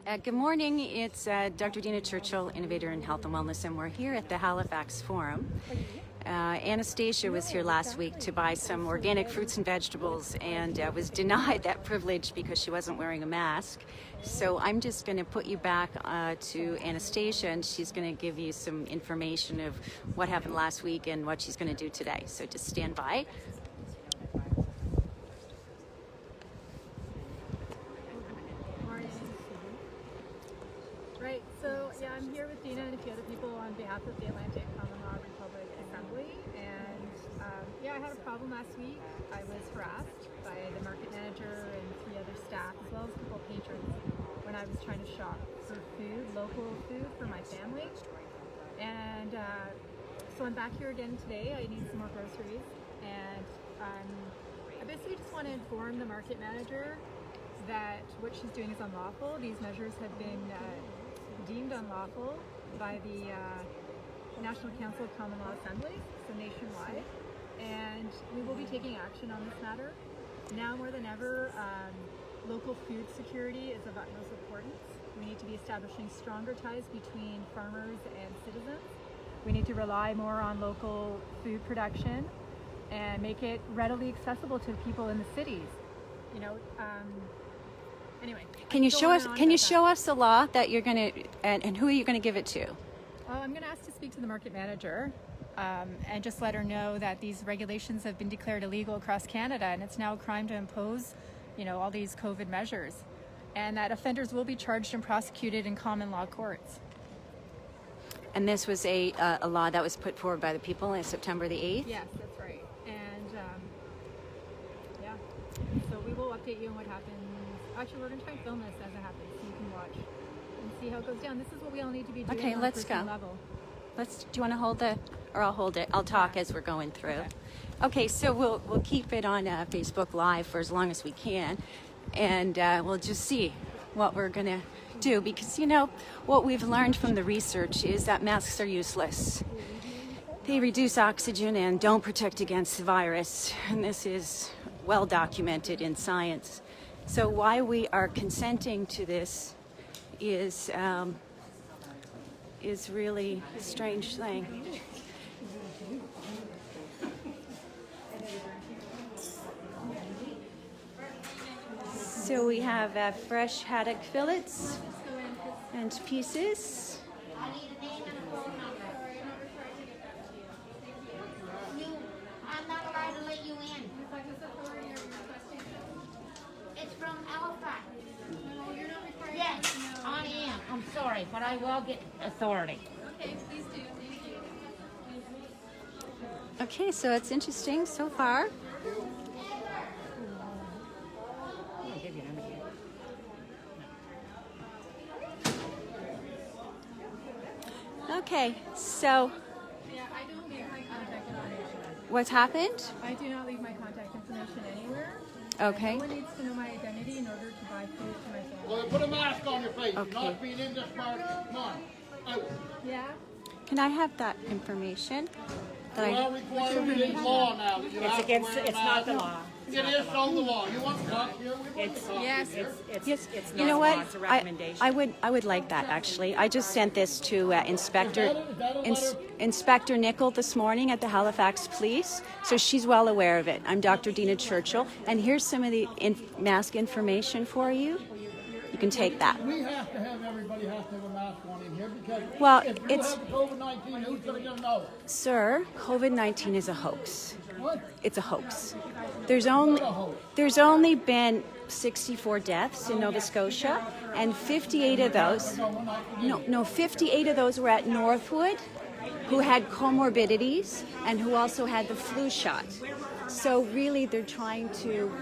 Good morning. It's Dr. Dina Churchill, Innovator in Health and Wellness, and we're here at the Halifax Forum. Anastasia was here last week to buy some organic fruits and vegetables and was denied that privilege because she wasn't wearing a mask. So I'm just going to put you back to Anastasia, and she's going to give you some information of what happened last week and what she's going to do today. So just stand by. Right, so yeah, I'm here with Dina and a few other people on behalf of the Atlantic Common Law Republic Assembly, and I had a problem last week. I was harassed by the market manager and 3 other staff, as well as a couple of patrons, when I was trying to shop for food, local food for my family. And so I'm back here again today. I need some more groceries, and I basically just want to inform the market manager that what she's doing is unlawful. These measures have been deemed unlawful by the National Council of Common Law Assemblies, so nationwide, and we will be taking action on this matter. Now more than ever, local food security is of utmost importance. We need to be establishing stronger ties between farmers and citizens. We need to rely more on local food production and make it readily accessible to people in the cities. Anyway, can you show us the law that you're going to, and who are you going to give it to? I'm going to ask to speak to the market manager and just let her know that these regulations have been declared illegal across Canada, and it's now a crime to impose, all these COVID measures, and that offenders will be charged and prosecuted in common law courts. And this was a law that was put forward by the people on September the 8th? Yes, that's right. And so we will update you on what happens. Actually, we're going to try and film this as it happens so you can watch and see how it goes down. This is what we all need to be doing. Okay, on let's a go. personal level. Do you want to hold it, or I'll hold it? I'll talk as we're going through. Okay, so we'll keep it on Facebook Live for as long as we can, and we'll just see what we're going to do, because what we've learned from the research is that masks are useless. They reduce oxygen and don't protect against the virus, and this is well documented in science. So why we are consenting to this is really a strange thing. So we have fresh haddock fillets and pieces. I need a name and a phone number. I'm not allowed to let you in. It's from Halifax. No, you're not required. Yes, I am. I'm sorry, but I will get authority. Okay, please do. Thank you. Okay, so it's interesting so far. Okay, so Yeah, I don't leave my contact information. what's happened? I do not leave my contact information anywhere. Okay. No one needs to know my identity in order to buy food for my family. Well, put a mask on your face. Okay. You're not being in this market. Come on. Out. Yeah? Can I have that information? You are required in law now that you have to wear a It's not the law. It is on the law. You want to talk here? We want to talk. Yes. Yes. It's You know not what? a law, it's a recommendation. I would like that, actually. I just sent this to Inspector Nickel this morning at the Halifax Police, so she's well aware of it. I'm Dr. Dina Churchill, and here's some of the mask information for you. You can take that. We have to have, everybody has to have a mask on in here because Well, if you it's- have COVID-19, who's going to know? Sir, COVID-19 is a hoax. What? It's a hoax. There's only been 64 deaths in Nova Scotia, and 58 of those, 58 of those were at Northwood, who had comorbidities and who also had the flu shot. So really, they're trying to,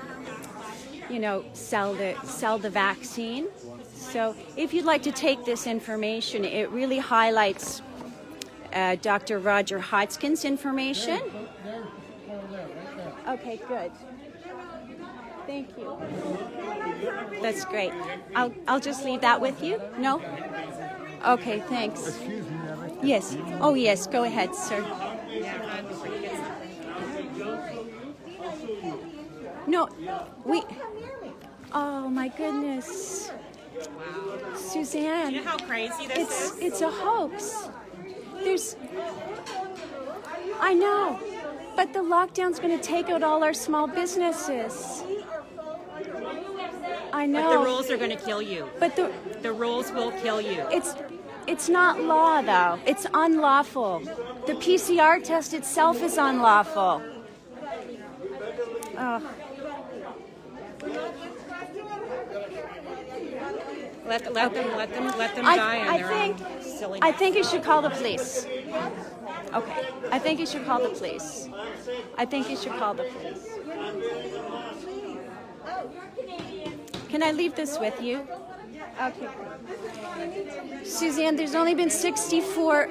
sell the vaccine. So if you'd like to take this information, it really highlights Dr. Roger Hodkin's information. Okay, good. Thank you. That's great. I'll just leave that with you. No? Okay, thanks. Excuse me, Natalie. Yes. Oh, yes. Go ahead, sir. No, we. Oh my goodness. Suzanne. You know how crazy this is? It's a hoax. I know, but the lockdown's going to take out all our small businesses. I know. But the rules are going to kill you. But The rules will kill you. it's not law, though. It's unlawful. The PCR test itself is unlawful. Let them die on their own silly. I think you should call the police. Okay. I think you should call the police. Can I leave this with you? Okay. Suzanne, there's only been 64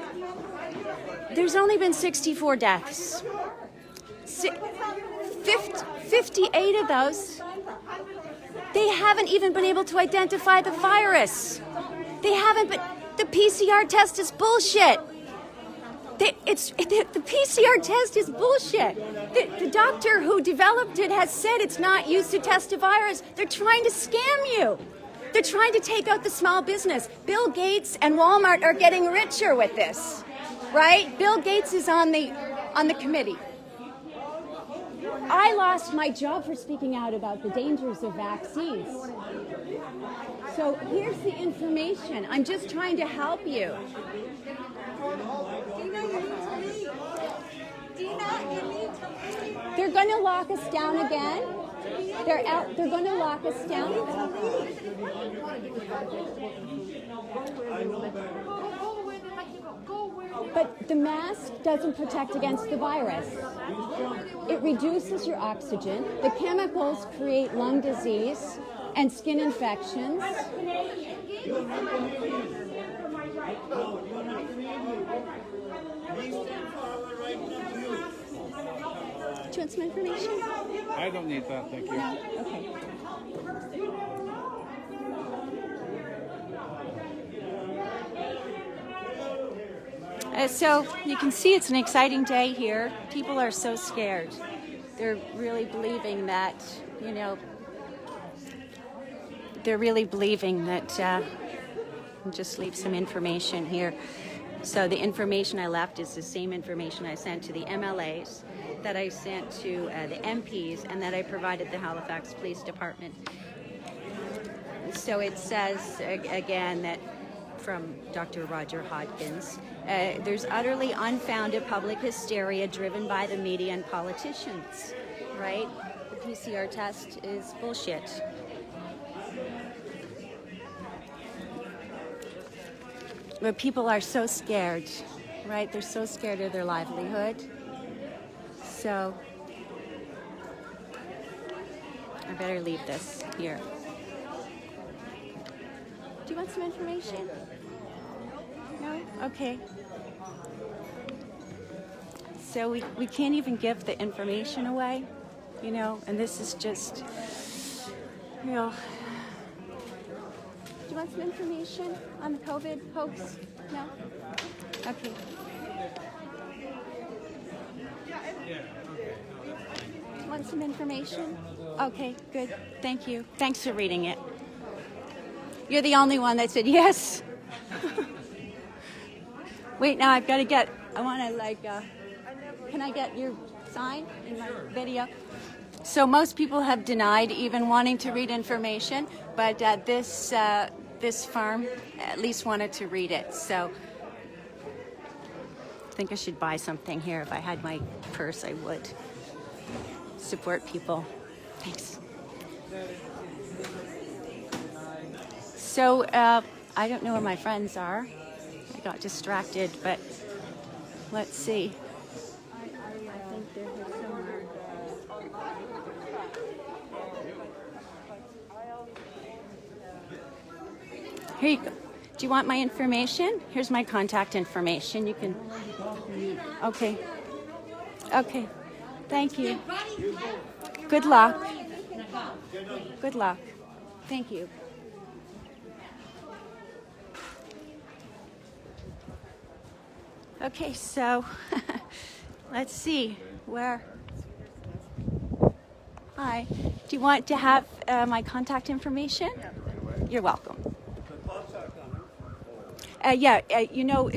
deaths. 58 of those, they haven't even been able to identify the virus. The PCR test is bullshit. The PCR test is bullshit. The doctor who developed it has said it's not used to test a virus. They're trying to scam you. They're trying to take out the small business. Bill Gates and Walmart are getting richer with this, right? Bill Gates is on the committee. I lost my job for speaking out about the dangers of vaccines. So here's the information. I'm just trying to help you. They're going to lock us down again. They're going to lock us down. But the mask doesn't protect against the virus. It reduces your oxygen. The chemicals create lung disease and skin infections. Do you want some information? I don't need that, thank you. Okay. So you can see it's an exciting day here. People are so scared. They're really believing that, I'll just leave some information here. So the information I left is the same information I sent to the MLAs, that I sent to the MPs, and that I provided the Halifax Police Department. So it says, again, that from Dr. Roger Hodkins, there's utterly unfounded public hysteria driven by the media and politicians, right? The PCR test is bullshit. But people are so scared, right? They're so scared of their livelihood. So I better leave this here. Do you want some information? No? Okay. So we can't even give the information away, and this is just, Do you want some information on the COVID hoax? No? Okay. Want some information? Okay, good. Thank you. Thanks for reading it. You're the only one that said yes. Wait, now I want to can I get your sign in my video? So most people have denied even wanting to read information, but this farm at least wanted to read it. So I think I should buy something here. If I had my purse, I would. Support people. Thanks. So I don't know where my friends are. I got distracted, but let's see. I think they're here somewhere. Here you go. Do you want my information? Here's my contact information. You can. Okay. Okay. Thank you. Good luck. Good luck. Thank you. Okay, so let's see where. Hi. Do you want to have my contact information? You're welcome. You know,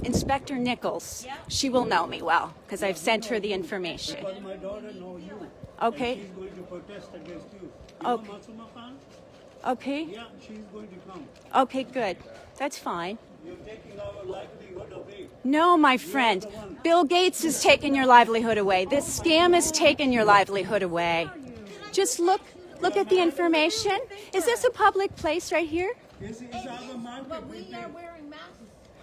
Inspector Nichols. She will know me well because I've sent her the information. Because my daughter knows you. Okay. And she's going to protest against you. Okay. Matsuma Khan? Okay. Yeah, she's going to come. Okay, good. That's fine. You're taking our livelihood away. No, my friend. Bill Gates has taken your livelihood away. This scam has taken your livelihood away. Just look at the information. Is this a public place right here? It's our market. But we are wearing masks.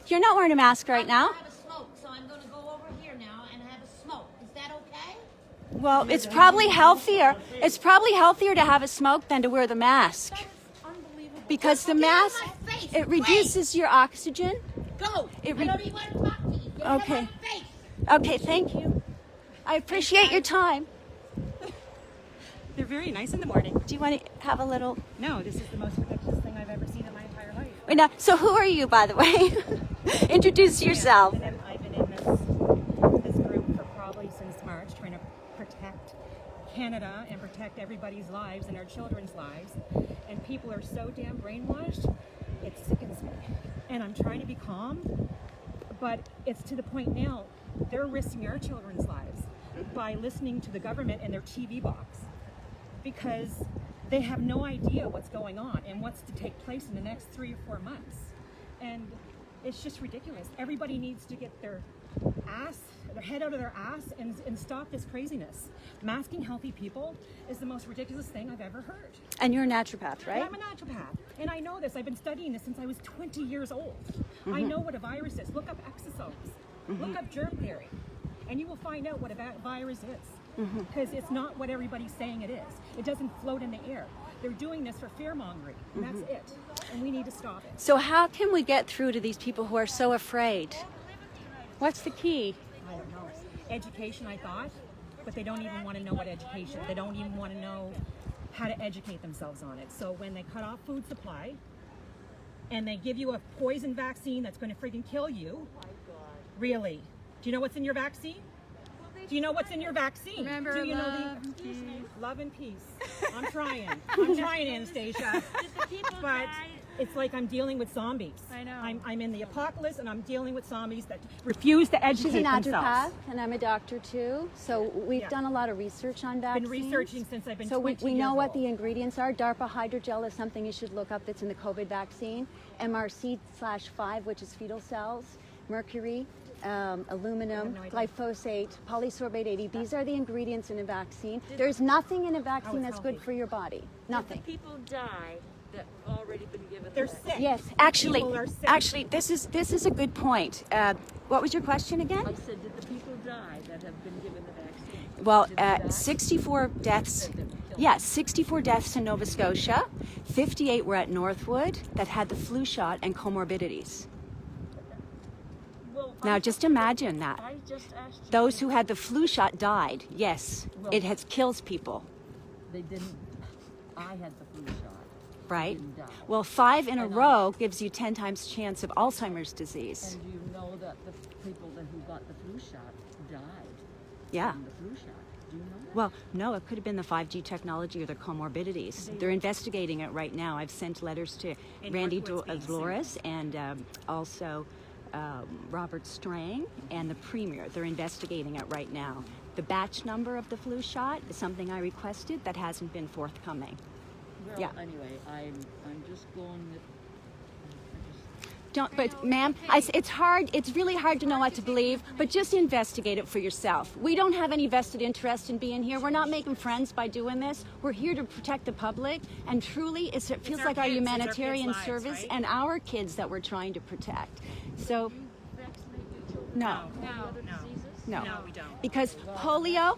You're not wearing a mask right now. I have a smoke, so I'm going to go over here now and have a smoke. Is that okay? Well, it's probably healthier. It's probably healthier to have a smoke than to wear the mask. Unbelievable. Because the Get out of mask, my face, it reduces your oxygen. Go. It I don't even want to talk to you. Get Okay. out of my face. Okay, thank you. I appreciate your time. They're very nice in the morning. Do you want to have a little? No, this is the most ridiculous thing I've ever seen in my entire life. Wait, now, so who are you, by the way? Introduce yourself. I've been in this group for probably since March, trying to protect Canada and protect everybody's lives and our children's lives. And people are so damn brainwashed, it sickens me. And I'm trying to be calm, but it's to the point now, they're risking our children's lives by listening to the government and their TV box, because they have no idea what's going on and what's to take place in the next 3 or 4 months. And it's just ridiculous. Everybody needs to get their head out of their ass and stop this craziness. Masking healthy people is the most ridiculous thing I've ever heard. And you're a naturopath, right? And I'm a naturopath, and I know this. I've been studying this since I was 20 years old. I know what a virus is. Look up exosomes. Look up germ theory, and you will find out what a virus is. Because it's not what everybody's saying it is. It doesn't float in the air. They're doing this for fear-mongering, and that's it. And we need to stop it. So how can we get through to these people who are so afraid? What's the key? I don't know. Education, I thought, but they don't even want to know what education. They don't even want to know how to educate themselves on it. So when they cut off food supply, and they give you a poison vaccine that's going to freaking kill you, really? Do you know what's in your vaccine? Do you know what's in your vaccine? Remember, Do you know love and peace. love and peace? I'm trying. I'm trying, Anastasia. But it's like I'm dealing with zombies. I know. I'm in the apocalypse, and I'm dealing with zombies that refuse to educate She's a naturopath, themselves. and I'm a doctor too. So we've Yeah. done a lot of research on vaccines. Been researching since I've been So 20 we know years what old. the ingredients are. DARPA hydrogel is something you should look up that's in the COVID vaccine. MRC/5, which is fetal cells. Mercury, aluminum, no idea. glyphosate, polysorbate 80. These are the ingredients in a vaccine. There's nothing in a vaccine that's good healthy. for your body. Nothing. People die that have already been given They're the sick. Yes, actually, People are sick. this is a good point. What was your question again? I said, did the people die that have been given the vaccine? Well, Did they die? 64 deaths. Yeah, 64 deaths in Nova Scotia. 58 were at Northwood that had the flu shot and comorbidities. Well, Now, just imagine that. I just asked you. Those who had the flu shot died. Yes, Well- it has kills people, They didn't. I had the flu shot. right? Didn't die. Well, 5 in a And row gives you 10 times chance of Alzheimer's disease. And you know that the people who got the flu shot died Yeah. from the flu shot. Do you know that? Well, no, it could have been the 5G technology or the comorbidities. They're investigating it right now. I've sent letters to And Randy Northwood's being Dolores and also Robert Strang and the Premier. They're investigating it right now. The batch number of the flu shot is something I requested that hasn't been forthcoming. Well, yeah. anyway, I'm just going with. Don't, but ma'am, it's really hard to know what to believe, but just investigate it for yourself. We don't have any vested interest in being here. We're not making friends by doing this. We're here to protect the public, and truly it feels our like our kids, it's our humanitarian kids' lives, service right? and our kids that we're trying to protect. So, no, no, No, we don't. because polio.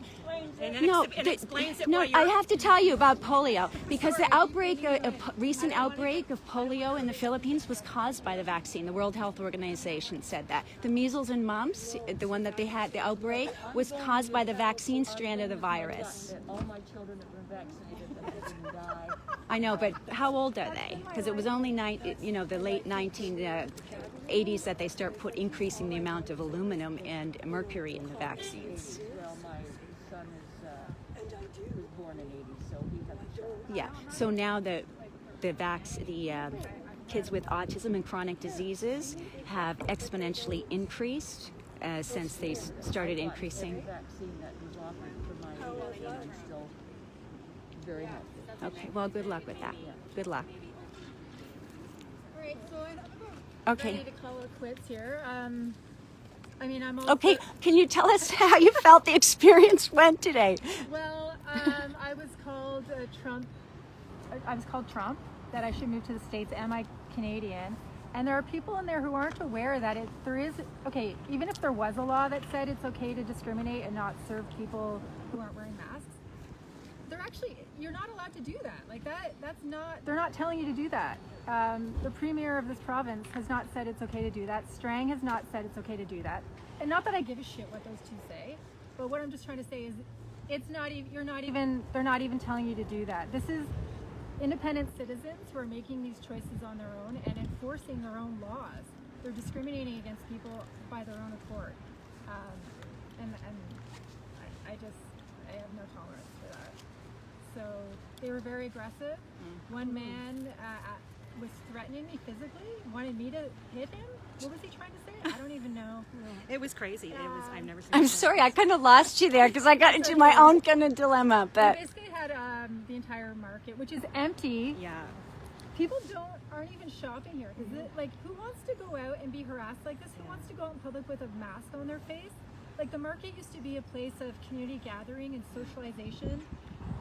And then No, it explains it no, why I you're... have to tell you about polio because the outbreak, a recent outbreak of polio in the Philippines was caused by the vaccine. The World Health Organization said that. The measles and mumps, the one that they had, the outbreak, was caused by the vaccine strand of the virus. That all my children have been vaccinated that didn't die. I know, but how old are they? Because it was only the late 1980s that they start increasing the amount of aluminum and mercury in the vaccines. Well, my son was born in '80, so he had the shot. Yeah. So now kids with autism and chronic diseases have exponentially increased since they started increasing. Every vaccine that was offered for my age, and I'm still very healthy. Okay, well, good luck with that. Good luck. All right, so I'm Okay. ready to call it quits here. I mean, I'm all Okay, can you tell us how you felt the experience went today? Well, I was called Trump. I was called Trump. That I should move to the States. Am I Canadian? And there are people in there who aren't aware that there is, okay, even if there was a law that said it's okay to discriminate and not serve people who aren't wearing masks, you're not allowed to do that. Like they're not telling you to do that. The premier of this province has not said it's okay to do that. Strang has not said it's okay to do that. And not that I give a shit what those two say, but what I'm just trying to say is they're not even telling you to do that. This is independent citizens who are making these choices on their own and enforcing their own laws. They're discriminating against people by their own accord. And I have no tolerance for that. So they were very aggressive. One man was threatening me physically, wanted me to hit him. What was he trying to say? I don't even know. It was crazy. I've never seen I'm anything sorry, like I kind of lost you there because I got into my own kind of dilemma. We But basically had the entire market, which is empty. this. Yeah. People aren't even shopping here because like who wants to go out and be harassed like this? Who wants to go out in public with a mask on their face? Like the market used to be a place of community gathering and socialization,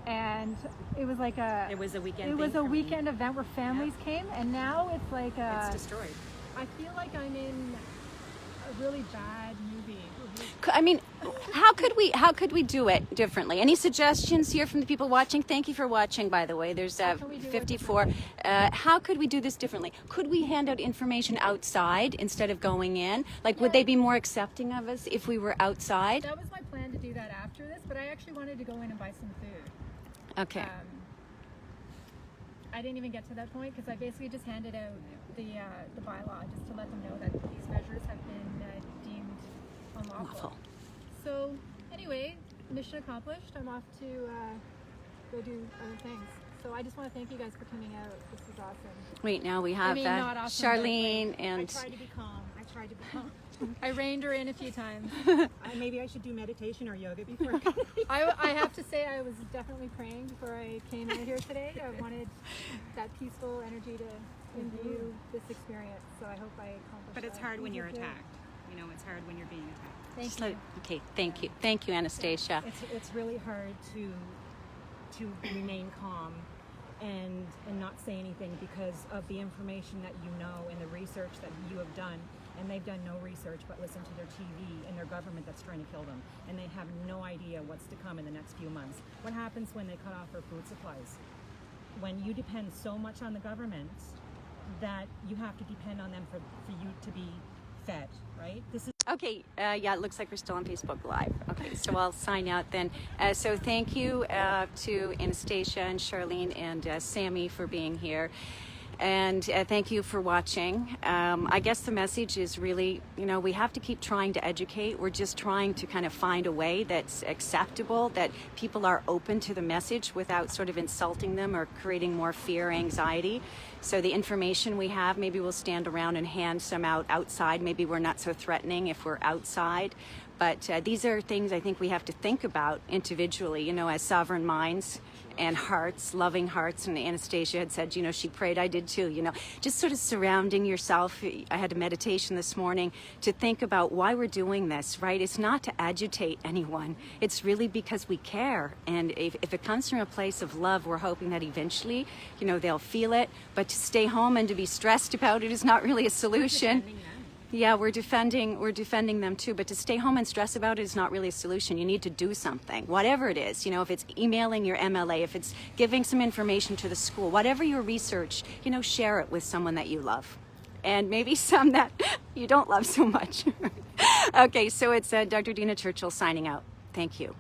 and it was like It was a weekend. it was thing a for me. weekend event where families came, and now it's like It's destroyed. I feel like I'm in a really bad movie. I mean, how could we do it differently? Any suggestions here from the people watching? Thank you for watching, by the way. There's can we do it 54. How could we do this differently? Could we hand out information outside instead of going in? Like, would they be more accepting of us if we were outside? That was my plan to do that after this, but I actually wanted to go in and buy some food. Okay. I didn't even get to that point because I basically just handed out the bylaw just to let them know that these measures have been deemed unlawful. Awful. So anyway, mission accomplished. I'm off to go do other things. So I just want to thank you guys for coming out. This is awesome. Wait, now we have not awesome, but, Charlene like, and... I tried to be calm. I reined her in a few times. Maybe I should do meditation or yoga before. I have to say I was definitely praying before I came in here today. I wanted that peaceful energy to imbue this experience. So I hope I accomplished But it's that. hard when you're Thank you. attacked. You know, it's hard when you're being attacked. Thank So- you. Okay, thank you. Thank you, Anastasia. It's really hard to remain calm and not say anything because of the information that you know and the research that you have done. And they've done no research but listen to their TV and their government that's trying to kill them. And they have no idea what's to come in the next few months. What happens when they cut off our food supplies? When you depend so much on the government that you have to depend on them for you to be fed, right? This is Okay, yeah, it looks like we're still on Facebook Live. Okay, so I'll sign out then. So thank you to Anastasia and Charlene and Sammy for being here. And thank you for watching. I guess the message is really, we have to keep trying to educate. We're just trying to kind of find a way that's acceptable, that people are open to the message without sort of insulting them or creating more fear or anxiety. So the information we have, maybe we'll stand around and hand some out outside. Maybe we're not so threatening if we're outside. But these are things I think we have to think about individually, as sovereign minds and hearts, loving hearts. And Anastasia had said, she prayed, I did too, just sort of surrounding yourself. I had a meditation this morning to think about why we're doing this, right? It's not to agitate anyone. It's really because we care. And if it comes from a place of love, we're hoping that eventually, they'll feel it. But to stay home and to be stressed about it is not really a solution. Yeah, we're defending them too, but to stay home and stress about it is not really a solution. You need to do something, whatever it is. If it's emailing your MLA, if it's giving some information to the school, whatever your research, share it with someone that you love. And maybe some that you don't love so much. Okay, so it's Dr. Dina Churchill signing out. Thank you.